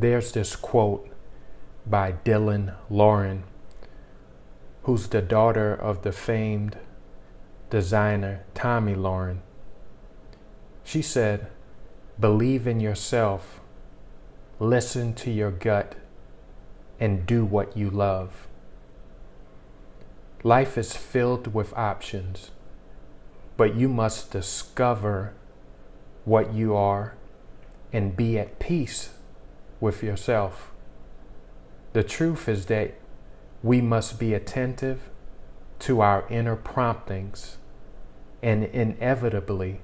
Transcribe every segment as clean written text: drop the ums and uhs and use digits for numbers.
There's this quote by Dylan Lauren, who's the daughter of the famed designer Tommy Lauren. She said, "Believe in yourself, listen to your gut, and do what you love." Life is filled with options, but you must discover what you are and be at peace with yourself. The truth is that we must be attentive to our inner promptings, and inevitably,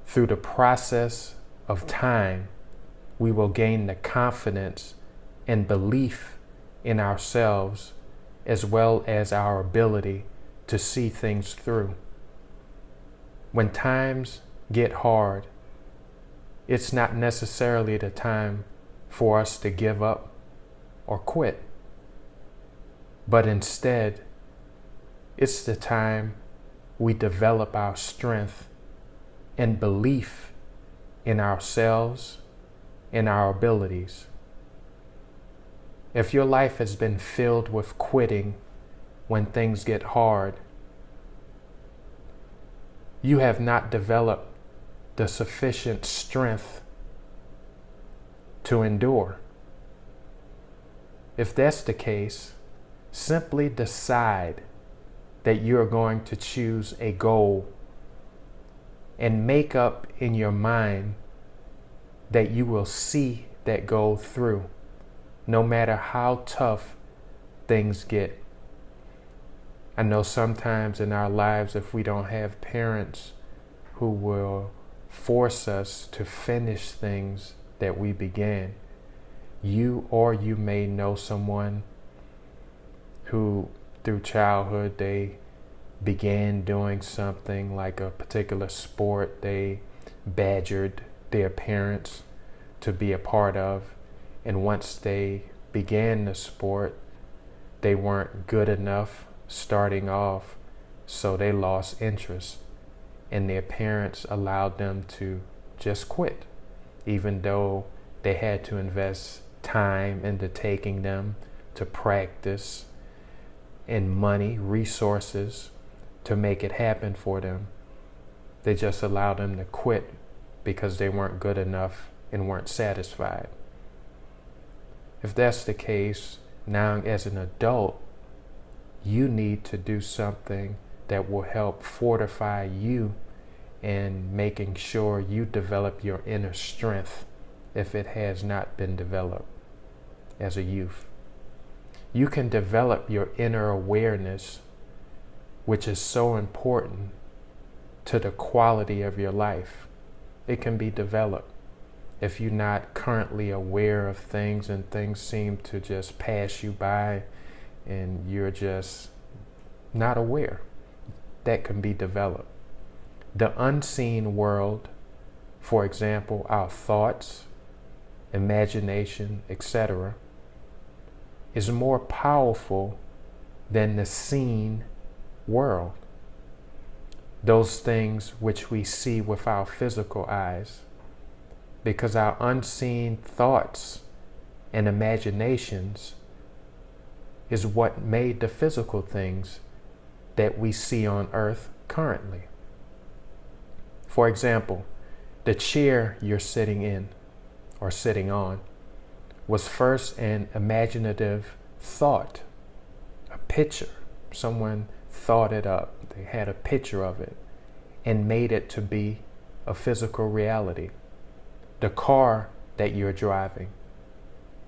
through the process of time, we will gain the confidence and belief in ourselves, as well as our ability to see things through. When times get hard, it's not necessarily the time for us to give up or quit, but instead, it's the time we develop our strength and belief in ourselves and our abilities. If your life has been filled with quitting when things get hard, you have not developed the sufficient strength to endure. If that's the case, simply decide that you're going to choose a goal and make up in your mind that you will see that goal through, no matter how tough things get. I know sometimes in our lives, if we don't have parents who will force us to finish things that we began, you may know someone who through childhood they began doing something like a particular sport they badgered their parents to be a part of, and once they began the sport, they weren't good enough starting off, so they lost interest, and their parents allowed them to just quit, even though they had to invest time into taking them to practice and money, resources to make it happen for them. They just allowed them to quit because they weren't good enough and weren't satisfied. If that's the case, now as an adult, you need to do something that will help fortify you in making sure you develop your inner strength if it has not been developed as a youth. You can develop your inner awareness, which is so important to the quality of your life. It can be developed. If you're not currently aware of things and things seem to just pass you by and you're just not aware, that can be developed. The unseen world, for example, our thoughts, imagination, etc., is more powerful than the seen world. Those things which we see with our physical eyes, because our unseen thoughts and imaginations is what made the physical things that we see on earth currently. For example, the chair you're sitting in or sitting on was first an imaginative thought, a picture. Someone thought it up. They had a picture of it and made it to be a physical reality. The car that you're driving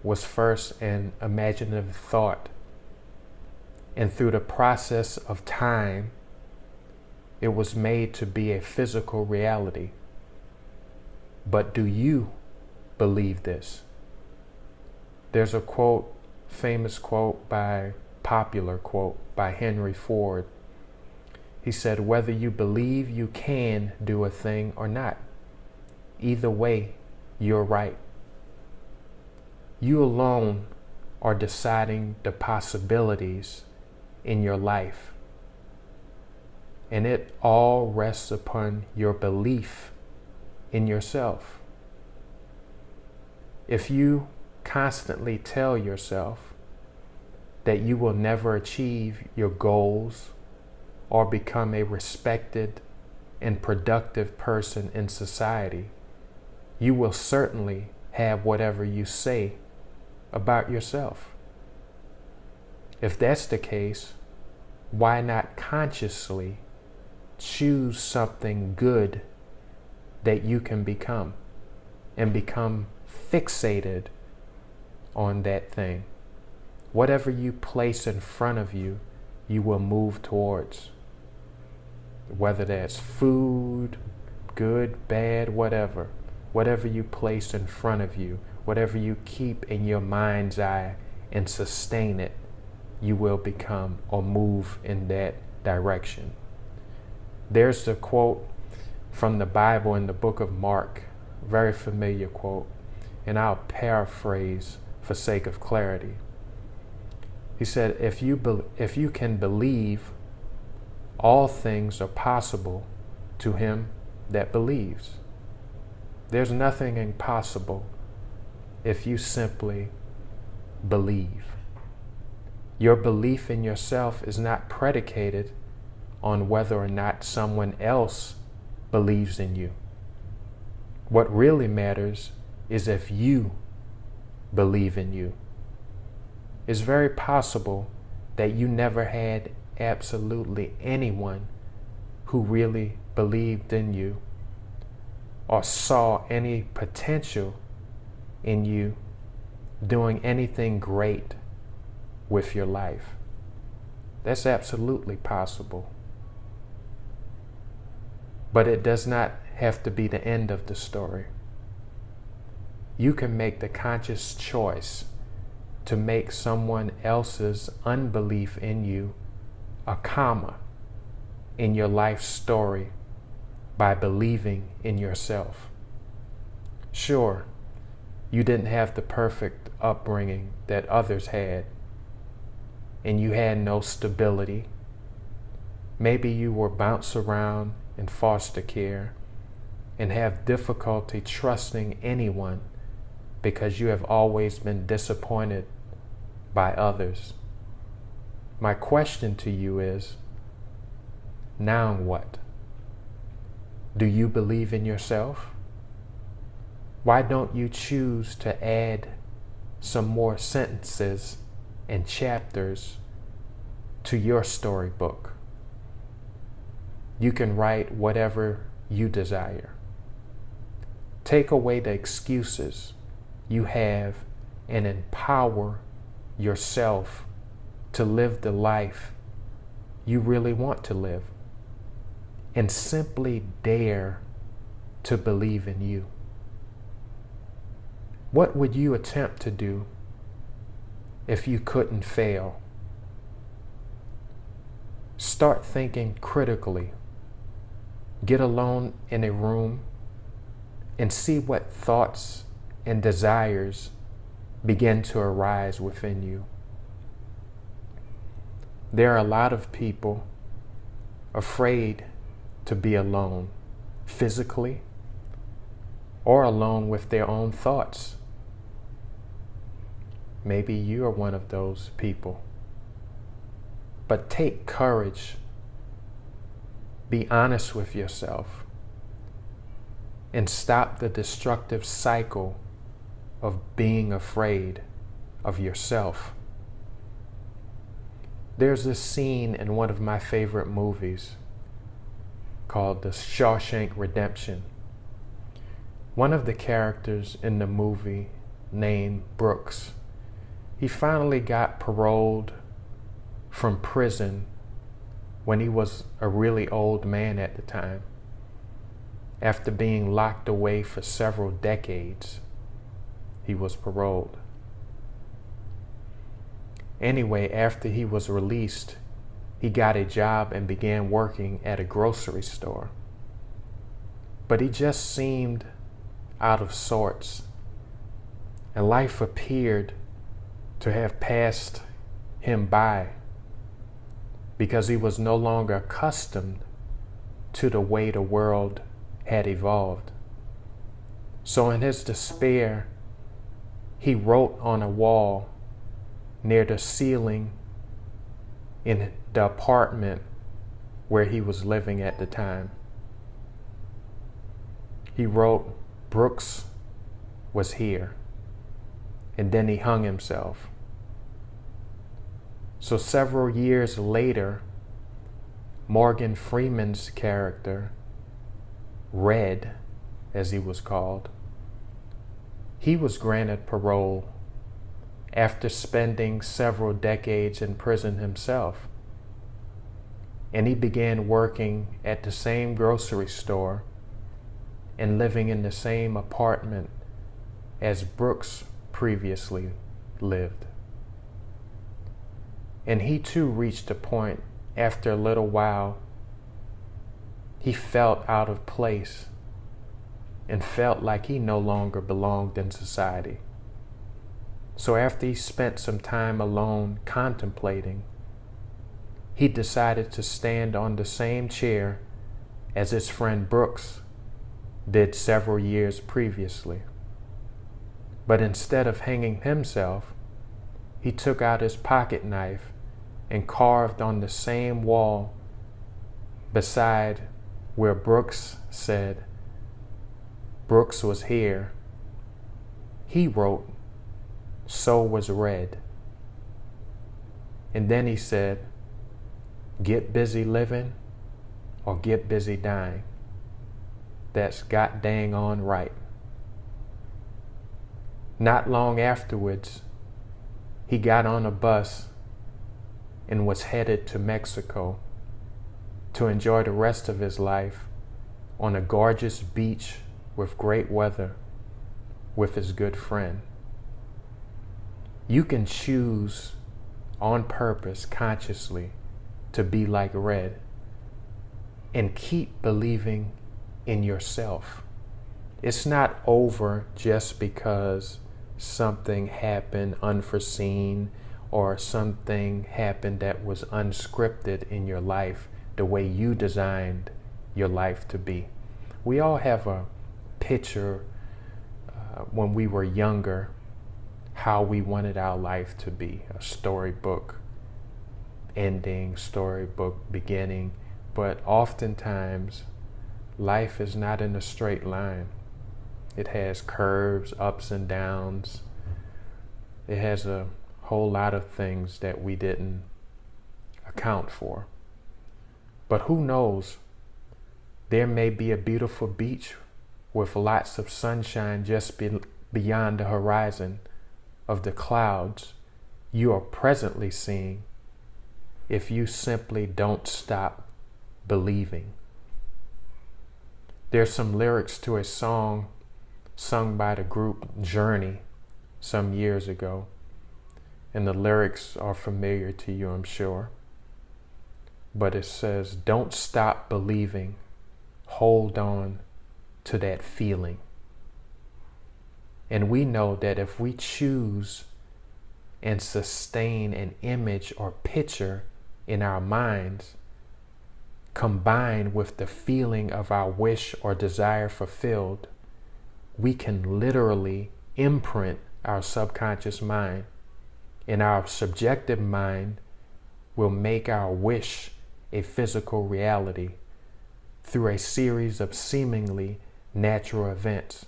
was first an imaginative thought. And through the process of time, it was made to be a physical reality. But do you believe this? There's a quote, famous quote popular quote by Henry Ford. He said, "Whether you believe you can do a thing or not, either way, you're right." You alone are deciding the possibilities in your life. And it all rests upon your belief in yourself. If you constantly tell yourself that you will never achieve your goals or become a respected and productive person in society, you will certainly have whatever you say about yourself. If that's the case, why not consciously choose something good that you can become and become fixated on that thing? Whatever you place in front of you, you will move towards. Whether that's food, good, bad, whatever. Whatever you place in front of you, whatever you keep in your mind's eye and sustain it, you will become or move in that direction. There's the quote from the Bible in the book of Mark, very familiar quote, and I'll paraphrase for sake of clarity. He said, if you can believe, all things are possible to him that believes. There's nothing impossible if you simply believe. Your belief in yourself is not predicated on whether or not someone else believes in you. What really matters is if you believe in you. It's very possible that you never had absolutely anyone who really believed in you or saw any potential in you doing anything great with your life. That's absolutely possible. But it does not have to be the end of the story. You can make the conscious choice to make someone else's unbelief in you a comma in your life story by believing in yourself. Sure, you didn't have the perfect upbringing that others had, and you had no stability. Maybe you were bounced around in foster care and have difficulty trusting anyone because you have always been disappointed by others. My question to you is, now what? Do you believe in yourself? Why don't you choose to add some more sentences and chapters to your storybook? You can write whatever you desire. Take away the excuses you have and empower yourself to live the life you really want to live, and simply dare to believe in you. What would you attempt to do if you couldn't fail? Start thinking critically. Get alone in a room and see what thoughts and desires begin to arise within you. There are a lot of people afraid to be alone, physically, or alone with their own thoughts. Maybe you are one of those people. But take courage. Be honest with yourself and stop the destructive cycle of being afraid of yourself. There's this scene in one of my favorite movies called The Shawshank Redemption. One of the characters in the movie, named Brooks, he finally got paroled from prison when he was a really old man at the time, after being locked away for several decades. He was paroled. Anyway, after he was released, he got a job and began working at a grocery store. But he just seemed out of sorts, and life appeared to have passed him by because he was no longer accustomed to the way the world had evolved. So in his despair, he wrote on a wall near the ceiling in the apartment where he was living at the time. He wrote, "Brooks was here." And then he hung himself. So several years later, Morgan Freeman's character, Red, as he was called, he was granted parole after spending several decades in prison himself. And he began working at the same grocery store and living in the same apartment as Brooks previously lived. And he too reached a point after a little while he felt out of place and felt like he no longer belonged in society. So after he spent some time alone contemplating, he decided to stand on the same chair as his friend Brooks did several years previously. But instead of hanging himself, he took out his pocket knife and carved on the same wall beside where Brooks said, "Brooks was here." He wrote, "So was Red." And then he said, "Get busy living or get busy dying. That's god dang on right." Not long afterwards, he got on a bus and was headed to Mexico to enjoy the rest of his life on a gorgeous beach with great weather with his good friend. You can choose on purpose, consciously, to be like Red and keep believing in yourself. It's not over just because something happened unforeseen or something happened that was unscripted in your life the way you designed your life to be. We all have a picture when we were younger how we wanted our life to be, a storybook ending, storybook beginning, but oftentimes life is not in a straight line. It has curves, ups and downs. It has a whole lot of things that we didn't account for. But who knows? There may be a beautiful beach with lots of sunshine just beyond the horizon of the clouds you are presently seeing if you simply don't stop believing. There's some lyrics to a song sung by the group Journey some years ago, and the lyrics are familiar to you, I'm sure. But it says, "Don't stop believing, hold on to that feeling." And we know that if we choose and sustain an image or picture in our minds, combined with the feeling of our wish or desire fulfilled, we can literally imprint our subconscious mind, and our subjective mind will make our wish a physical reality through a series of seemingly natural events.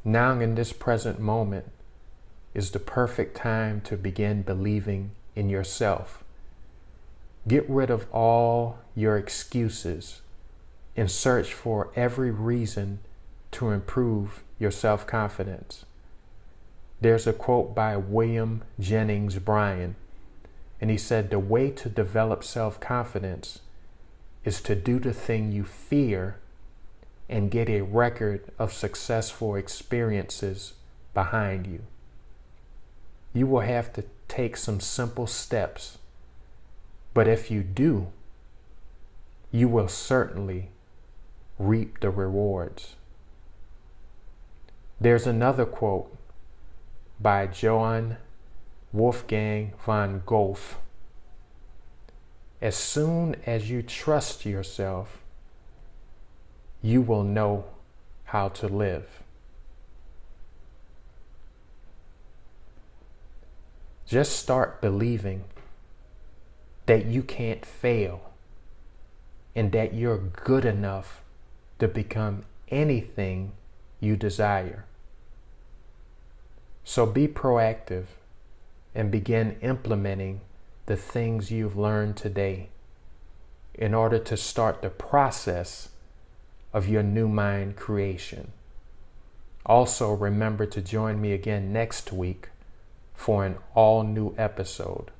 Now, in this present moment, is the perfect time to begin believing in yourself. Get rid of all your excuses and search for every reason to improve your self-confidence. There's a quote by William Jennings Bryan, and he said, "The way to develop self-confidence is to do the thing you fear and get a record of successful experiences behind you." You will have to take some simple steps, but if you do, you will certainly reap the rewards. There's another quote by Johann Wolfgang von Goethe. "As soon as you trust yourself, you will know how to live." Just start believing that you can't fail and that you're good enough to become anything you desire. So be proactive and begin implementing the things you've learned today in order to start the process of your new mind creation. Also, remember to join me again next week for an all-new episode.